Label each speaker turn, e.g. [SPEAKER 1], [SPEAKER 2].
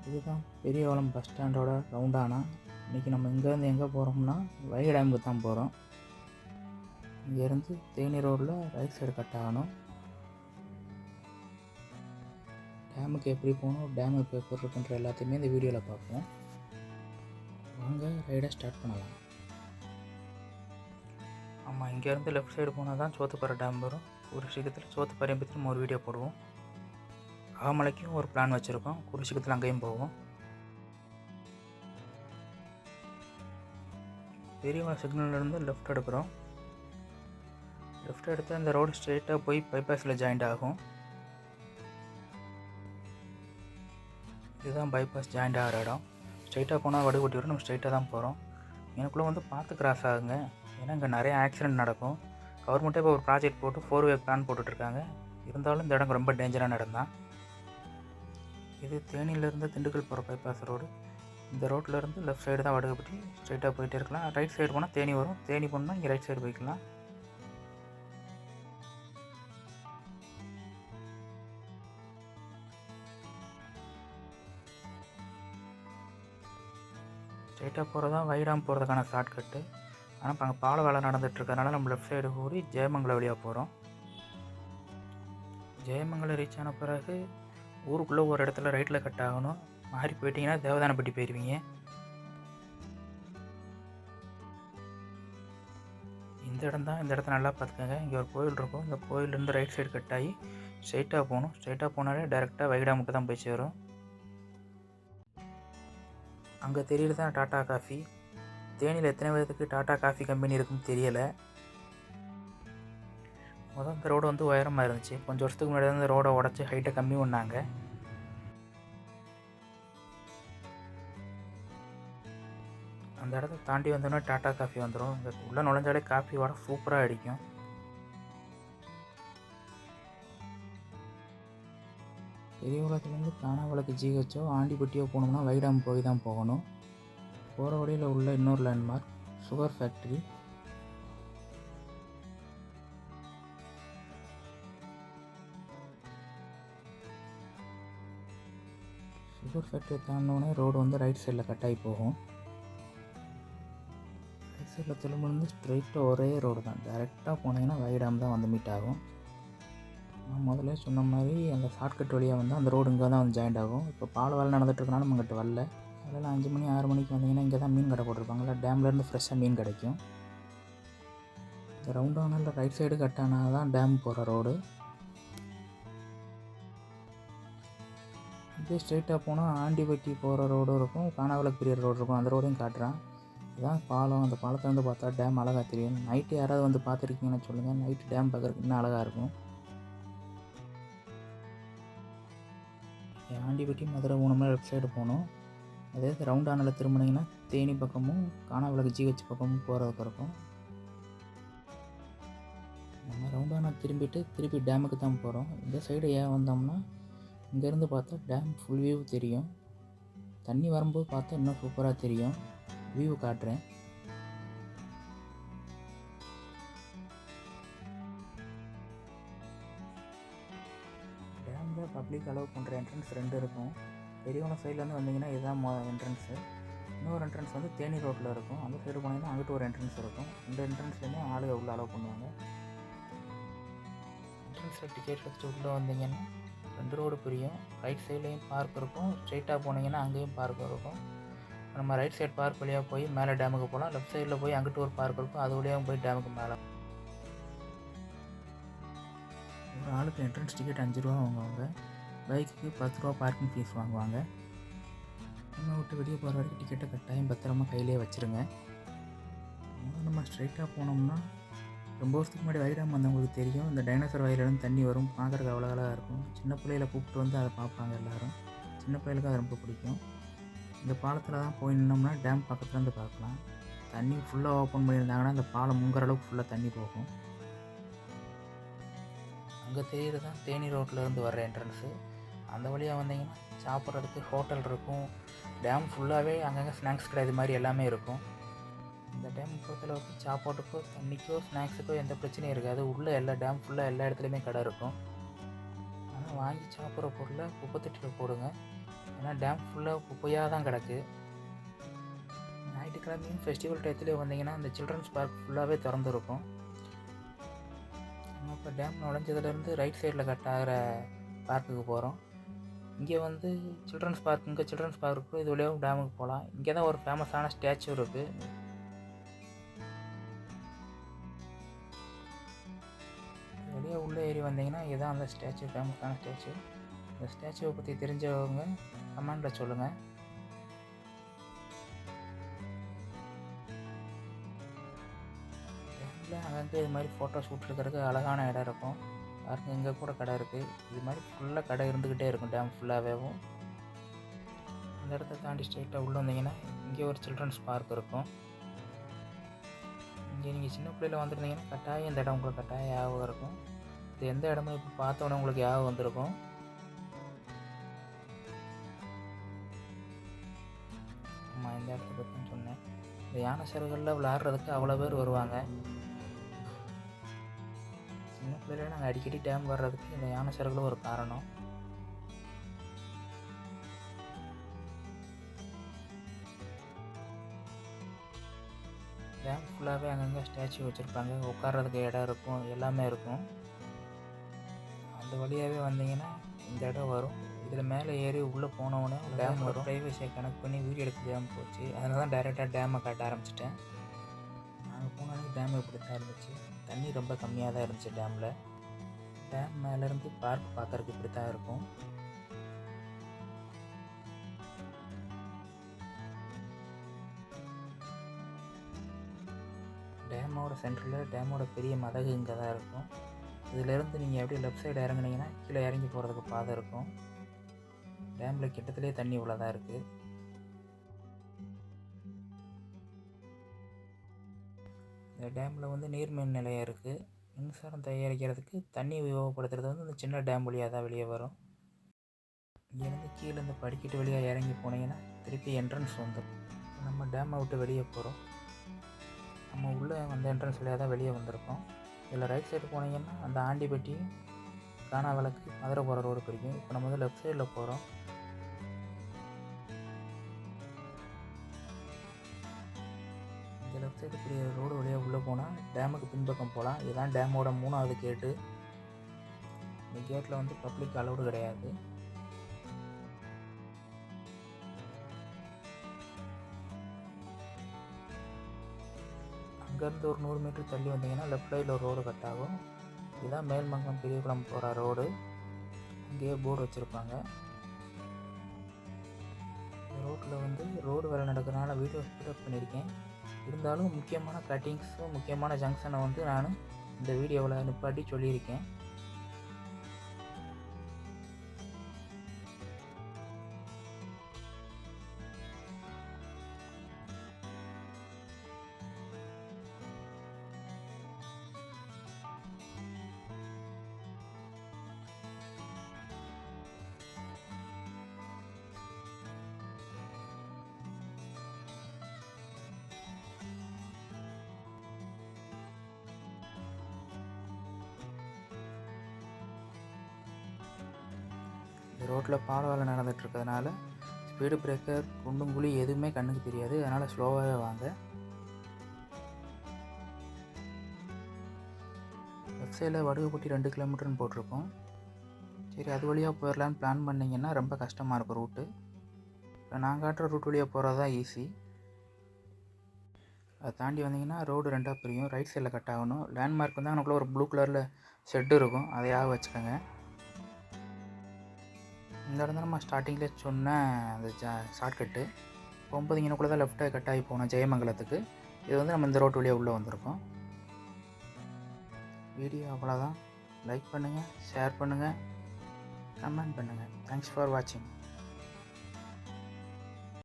[SPEAKER 1] இதுதான் பெரியகுளம் பஸ் ஸ்டாண்டோட ரவுண்டானா. இன்றைக்கி நம்ம இங்கேருந்து எங்கே போகிறோம்னா வைகை டேமுக்கு தான் போகிறோம். இங்கேருந்து தேனி ரோடில் ரைட் சைடு கட் ஆகணும். டேமுக்கு எப்படி போகணும், டேம் இப்போ எப்படி இருக்குன்ற எல்லாத்தையுமே இந்த வீடியோவில் பார்ப்போம். வாங்க ரைடை ஸ்டார்ட் பண்ணலாம். ஆமாம், இங்கேருந்து லெஃப்ட் சைடு போனால் தான் சோத்துப்பாறை டேம் வரும். ஒரு சீக்கிரத்தில் சோத்துப்பாறையை பற்றி நம்ம ஒரு வீடியோ போடுவோம். ஆமலைக்கும் ஒரு பிளான் வச்சுருக்கோம், ஒரு சீக்கிரத்தில் அங்கேயும் போவோம். பெரியவங்க சிக்னல்லேருந்து லெஃப்ட் எடுக்கிறோம். லெஃப்ட் எடுத்து அந்த ரோடு ஸ்ட்ரெயிட்டாக போய் பைபாஸில் ஜாயிண்ட் ஆகும். இதுதான் பைபாஸ் ஜாயிண்ட் ஆகிற இடம். ஸ்ட்ரெயிட்டாக போனால் வடுகொட்டி வரும். நம்ம ஸ்ட்ரெயிட்டாக தான் போகிறோம். எனக்குள்ளே வந்து பார்த்து கிராஸ் ஆகுங்க, ஏன்னா இங்கே நிறைய ஆக்சிடெண்ட் நடக்கும். கவர்மெண்ட்டே இப்போ ஒரு ப்ராஜெக்ட் போட்டு 4-வே பிளான் போட்டுட்ருக்காங்க. இருந்தாலும் இந்த இடம் ரொம்ப டேஞ்சரான இடம் தான். இது தேனியிலேருந்து திண்டுக்கல் போகிற பைபாஸ் ரோடு. இந்த ரோட்லேருந்து லெஃப்ட் சைடு தான் வடுகப்பட்டி. ஸ்ட்ரெயிட்டாக போயிட்டே இருக்கலாம். ரைட் சைடு போனால் தேனி வரும். தேனி போனால் இங்கே ரைட் சைடு போய்க்கலாம். ஸ்ட்ரெயிட்டாக போகிறதா வைடாம் போகிறதுக்கான ஷார்ட்கட்டு. ஆனால் இப்போ அங்கே பால வேலை நடந்துகிட்ருக்கறனால நம்ம லெஃப்ட் சைடு போய் ஜெயமங்கலம் வழியாக போகிறோம். ஜெயமங்கலம் ரீச் ஆன பிறகு ஊருக்குள்ளே ஒரு இடத்துல ரைட்டில் கட் ஆகணும். மாறி போயிட்டீங்கன்னா தேவதானப்பட்டி போயிடுவீங்க. இந்த இடம் தான். இந்த இடத்த நல்லா பார்த்துக்கோங்க. இங்கே ஒரு கோயில் இருக்கும். இந்த கோயிலேருந்து ரைட் சைடு கட் ஆகி ஸ்ட்ரெயிட்டாக போகணும். ஸ்ட்ரெயிட்டாக போனாலே டேரெக்டாக வைடாமுக்கு தான் போய் சேரும். அங்கே தெரியுது தான் டாட்டா காஃபி. தேனியில் எத்தனை பேருக்கு டாட்டா காஃபி கம்பெனி இருக்குன்னு தெரியலை. முதல் இந்த ரோடு வந்து உயரமாக இருந்துச்சு. கொஞ்சம் வருஷத்துக்கு முன்னாடி தான் இந்த ரோடை உடச்சி ஹைட்டை கம்மி பண்ணாங்க. அந்த இடத்த தாண்டி வந்தோன்னா டாட்டா காஃபி வந்துடும். இங்கே உள்ளே நுழைஞ்சாலே காஃபி வடை சூப்பராக அடிக்கும். பெரியகுளத்துலேருந்து கானாவிளக்கு ஜிஹெச்சோ ஆண்டிப்பட்டியோ போகணும்னா வைடாம் போய் தான் போகணும். போகிற வழியில் உள்ள இன்னொரு landmark sugar factory. Sugar factory தாண்டினோடனே ரோடு வந்து ரைட் சைடில் கட்டாகி போகும். ரைட் சைடில் திரும்ப ஸ்ட்ரெயிட்டாக ஒரே ரோடு தான். டேரெக்டாக போனீங்கன்னா வைடாம் தான் வந்து மீட் ஆகும். நான் முதல்ல சொன்ன மாதிரி அந்த ஷார்ட்கட் வழியாக வந்து அந்த ரோடு இங்கே தான் வந்து ஜாயிண்ட் ஆகும். இப்போ பால வேலை நடந்துகிட்ருக்கனால நம்ம கிட்ட வரல. அதில் 5 மணி 6 மணிக்கு வந்தீங்கன்னா இங்கே தான் மீன் கடை போட்டிருப்பாங்கல்ல, டேம்லேருந்து ஃப்ரெஷ்ஷாக மீன் கிடைக்கும். இந்த ரவுண்டானில் ரைட் சைடு கட் ஆனால் தான் டேம் போகிற ரோடு. இதே ஸ்ட்ரெயிட்டாக போனால் ஆண்டிப்பட்டி போகிற ரோடும் இருக்கும், கானாவிளக்கு பெரிய ரோடு இருக்கும். அந்த ரோடையும் காட்டுறான். இதுதான் பாலம். அந்த பாலத்தை வந்து பார்த்தா டேம் அழகாக தெரியும். நைட்டு யாராவது வந்து பார்த்துருக்கீங்கன்னு சொல்லுங்கள். நைட்டு டேம் பார்க்குறதுக்கு இன்னும் அழகாக இருக்கும். ஆண்டிப்பட்டி மதுரை போனோம்னா லெஃப்ட் சைடு போகணும். அதே ரவுண்டானில் திரும்பினீங்கன்னா தேனி பக்கமும் கானாவிளக்கு ஜிஹெச் பக்கமும் போகிறதுக்கு இருக்கும். நம்ம ரவுண்டானா திருப்பி டேமுக்கு தான் போகிறோம். இந்த சைடு ஏன் வந்தோம்னா இங்கேருந்து பார்த்தா டேம் ஃபுல் வியூ தெரியும். தண்ணி வரும்போது பார்த்தா இன்னும் சூப்பராக தெரியும். வியூ காட்டுறேன். டேமில் பப்ளிக் அலோவ் பண்ணுற என்ட்ரன்ஸ் 2 இருக்கும். பெரியவங்க சைட்லேருந்து வந்தீங்கன்னா இதுதான் என்ட்ரன்ஸு. இன்னொரு என்ட்ரன்ஸ் வந்து தேனி ரோட்டில் இருக்கும். அந்த சைடு போனீங்கன்னா அங்கிட்டு ஒரு என்ட்ரன்ஸ் இருக்கும். இந்த என்ட்ரன்ஸ்லேயுமே ஆளுங்க உள்ளே அலோவ் பண்ணுவாங்க. என்ட்ரன்ஸில் டிக்கெட் எடுத்து உள்ளே வந்தீங்கன்னா 2 ரோடு பிரியும். ரைட் சைட்லேயும் பார்க் இருக்கும், ஸ்ட்ரெயிட்டாக போனீங்கன்னா அங்கேயும் பார்க் இருக்கும். நம்ம ரைட் சைடு பார்க் வழியாக போய் மேலே டேமுக்கு போகலாம். லெஃப்ட் சைடில் போய் அங்கிட்டு ஒரு பார்க் இருக்கும், அது வழியாக போய் டேமுக்கு மேலே. ஒரு ஆளுக்கு என்ட்ரன்ஸ் டிக்கெட் 5 ரூபா வாங்குவாங்க. பைக்குக்கு 10 ரூபா பார்க்கிங் ஃபீஸ் வாங்குவாங்க. நம்ம விட்டு வெளியே போகிற வரைக்கும் டிக்கெட்டை கட்டாயம் பத்திரமா கையிலே வச்சுருங்க. நம்ம ஸ்ட்ரெயிட்டாக போனோம்னா ரொம்ப வருஷத்துக்கு முன்னாடி வைடாம் வந்தவங்களுக்கு தெரியும். இந்த டைனோசர் வயலேருந்து தண்ணி வரும், பார்க்குறதுக்கு அவ்வளோ அழகாக இருக்கும். சின்ன பிள்ளைகளை கூப்பிட்டு வந்து அதை பார்ப்பாங்க எல்லோரும். சின்ன பிள்ளைகளுக்கு அது ரொம்ப பிடிக்கும். இந்த பாலத்தில் தான் போய் நின்னோம்னா டேம் பக்கத்துலேருந்து பார்க்கலாம். தண்ணி ஃபுல்லாக ஓப்பன் பண்ணியிருந்தாங்கன்னா இந்த பாலம் முங்குற அளவுக்கு ஃபுல்லாக தண்ணி போகும். அங்கே தெரியுறது தான் தேனி ரோட்லேருந்து வர்ற என்ட்ரன்ஸு. அந்த வழியாக வந்தீங்கன்னா சாப்பிட்றதுக்கு ஹோட்டல் இருக்கும். டேம் ஃபுல்லாகவே அங்கங்கே ஸ்நாக்ஸ் கடை இது மாதிரி எல்லாமே இருக்கும். இந்த டேம் பொறுத்தளவுக்கு சாப்பாட்டுக்கோ தண்ணிக்கோ ஸ்நாக்ஸுக்கோ எந்த பிரச்சனையும் இருக்காது. உள்ளே எல்லா டேம் ஃபுல்லாக எல்லா இடத்துலையுமே கடை இருக்கும். ஆனால் வாங்கி சாப்பிட்ற பொருளை குப்பை தொட்டியில் போடுங்க. ஏன்னா டேம் ஃபுல்லாக குப்பையாக தான் கிடக்கு. ஞாயிற்றுக்கிழமையும் ஃபெஸ்டிவல் டயத்துலேயே வந்தீங்கன்னா இந்த சில்ட்ரன்ஸ் பார்க் ஃபுல்லாகவே திறந்துருக்கும். நம்ம இப்போ டேம் நுழைஞ்சதுலேருந்து ரைட் சைடில் கட் ஆகிற பார்க்குக்கு போகிறோம். இங்கே வந்து சில்ட்ரன்ஸ் பார்க்கு இது வழியாக டேமுக்கு போகலாம். இங்கே தான் ஒரு ஃபேமஸான ஸ்டாச்சு இருக்குது. வெளியே உள்ளே ஏறி வந்தீங்கன்னா இதுதான் அந்த ஸ்டாச்சு, ஃபேமஸான ஸ்டாச்சு. இந்த ஸ்டாச்சுவை பற்றி தெரிஞ்சவங்க கமெண்டில் சொல்லுங்கள். டேமில் அங்கங்கே இது மாதிரி ஃபோட்டோ ஷூட் எடுக்கிறதுக்கு அழகான இடம் இருக்கும். பாருங்க, இங்கே கூட கடை இருக்குது. இது மாதிரி ஃபுல்லாக கடை இருந்துக்கிட்டே இருக்கும் டேம் ஃபுல்லாகவேவும். அந்த இடத்த தாண்டி ஸ்ட்ரெயிட்டாக உள்ளே வந்தீங்கன்னா இங்கே ஒரு சில்ட்ரன்ஸ் பார்க் இருக்கும். இங்கே நீங்கள் சின்ன பிள்ளையில் வந்துருந்தீங்கன்னா கட்டாயம் இந்த இடம் உங்களுக்கு கட்டாயம் ஞாபகம் இருக்கும். இது எந்த இடமும் இப்போ பார்த்தோன்னே உங்களுக்கு ஞாபகம் வந்திருக்கும். ஆமாம், இந்த இடத்த பற்றின்னு சொன்னேன். இந்த யானை சருகளில் விளையாடுறதுக்கு அவ்வளோ பேர் வருவாங்க. சின்ன பிள்ளையில நாங்கள் அடிக்கடி டேம் வர்றதுக்கு இந்த யானை சருகளும் ஒரு காரணம். டேம் ஃபுல்லாகவே அங்கங்கே ஸ்டாச்சு வச்சுருப்பாங்க, உட்கார்றதுக்கு இடம் இருக்கும், எல்லாமே இருக்கும். அந்த வழியாகவே வந்தீங்கன்னா இந்த இடம் வரும். இதில் மேலே ஏறி உள்ளே போனவுடனே டேம் வரும். ப்ரைவசியை கனெக்ட் பண்ணி வீடியோ எடுக்க முடியாமல் போச்சு. அதனால தான் டைரெக்டாக டேமை காட்ட ஆரம்பிச்சிட்டேன். நாங்கள் போனாலே டேம் இப்படி தான் இருந்துச்சு. தண்ணி ரொம்ப கம்மியாக தான் இருந்துச்சு டேமில். டேம் மேலேருந்து பார்க் பார்க்குறதுக்கு இப்படி தான் இருக்கும். டேமோட சென்டரில் டேமோட பெரிய மதகு இங்கே தான் இருக்கும். இதிலேருந்து நீங்கள் அப்படியே லெஃப்ட் சைடு இறங்குனீங்கன்னா கீழே இறங்கி போகிறதுக்கு பாதை இருக்கும். டேமில் கிட்டத்துலேயே தண்ணி இவ்வளோ தான் இருக்குது. இந்த டேமில் வந்து நீர்மின் நிலையம் இருக்குது. மின்சாரம் தயாரிக்கிறதுக்கு தண்ணி உபயோகப்படுத்துறது வந்து இந்த சின்ன டேம் வழியாக தான் வெளியே வரும். இங்கேருந்து கீழே இந்த படிக்கட்டு வழியாக இறங்கி போனீங்கன்னா திருப்பி என்ட்ரன்ஸ் வந்துடும். நம்ம டேமை விட்டு வெளியே போகிறோம். நம்ம உள்ளே அந்த என்ட்ரன்ஸ் வழியாக தான் வெளியே வந்திருக்கோம். இதில் ரைட் சைடு போனீங்கன்னா அந்த ஆண்டிப்பட்டி, கானாவிளக்கு, மதுரை போகிற ரோடு பிடிக்கும். இப்போ நம்ம வந்து லெஃப்ட் சைடில் போகிறோம். இந்த லெஃப்ட் சைடு இப்படி ரோடு வழியாக உள்ளே போனால் டேமுக்கு பின்பக்கம் போகலாம். இதுதான் டேமோட 3வது கேட்டு. இந்த கேட்டில் வந்து பப்ளிக் அலௌடு கிடையாது. அங்கேருந்து ஒரு 100 மீட்டர் தள்ளி வந்தீங்கன்னா லெஃப்ட் சைடில் ஒரு ரோடு கட் ஆகும். இதுதான் மேல்மங்கலம் பெரியகுளம் போகிற ரோடு. இங்கேயே போர்டு வச்சுருப்பாங்க. இந்த ரோட்டில் வந்து ரோடு வேலை நடக்கிறதுனால வீடியோ ஸ்பீடப் பண்ணியிருக்கேன். இருந்தாலும் முக்கியமான கட்டிங்ஸும் முக்கியமான ஜங்ஷனை வந்து நான் இந்த வீடியோவில் நிப்பாட்டி சொல்லியிருக்கேன். இந்த ரோட்டில் பால வேலை நடந்துகிட்ருக்கிறதுனால ஸ்பீடு பிரேக்கர், குண்டும் குழி எதுவுமே கண்ணுக்கு தெரியாது. அதனால் ஸ்லோவாகவே வாங்க. லெஃப்ட் சைடில் வடுகுப்பட்டி 2 கிலோமீட்டர்னு போட்டிருக்கோம். சரி, அது வழியாக போயிடலான்னு பிளான் பண்ணிங்கன்னா ரொம்ப கஷ்டமாக இருக்கும் ரூட்டு. இப்போ நான் காட்டுற ரூட் வழியாக போகிறது தான் ஈஸி. அதை தாண்டி வந்தீங்கன்னா ரோடு 2ஆக பிரியும். ரைட் சைடில் கட் ஆகணும். லேண்ட்மார்க் வந்து அங்கனுக்குள்ளே ஒரு ப்ளூ கலரில் ஷெட்டு இருக்கும், அதையாக வச்சுக்கோங்க. இந்த இடம் தான் நம்ம ஸ்டார்டிங்கில் சொன்ன அந்த ஷார்ட்கட்டு. 9 இங்கனுக்குள்ளே தான் லெஃப்ட்டாக கட் ஆகி போனோம் ஜெயமங்கலத்துக்கு. இது வந்து நம்ம இந்த ரோட்டு வழியாக உள்ளே வந்திருக்கோம். வீடியோ அவ்வளோதான். லைக் பண்ணுங்கள், ஷேர் பண்ணுங்கள், கமெண்ட் பண்ணுங்கள். தேங்க்ஸ் ஃபார் வாட்சிங்.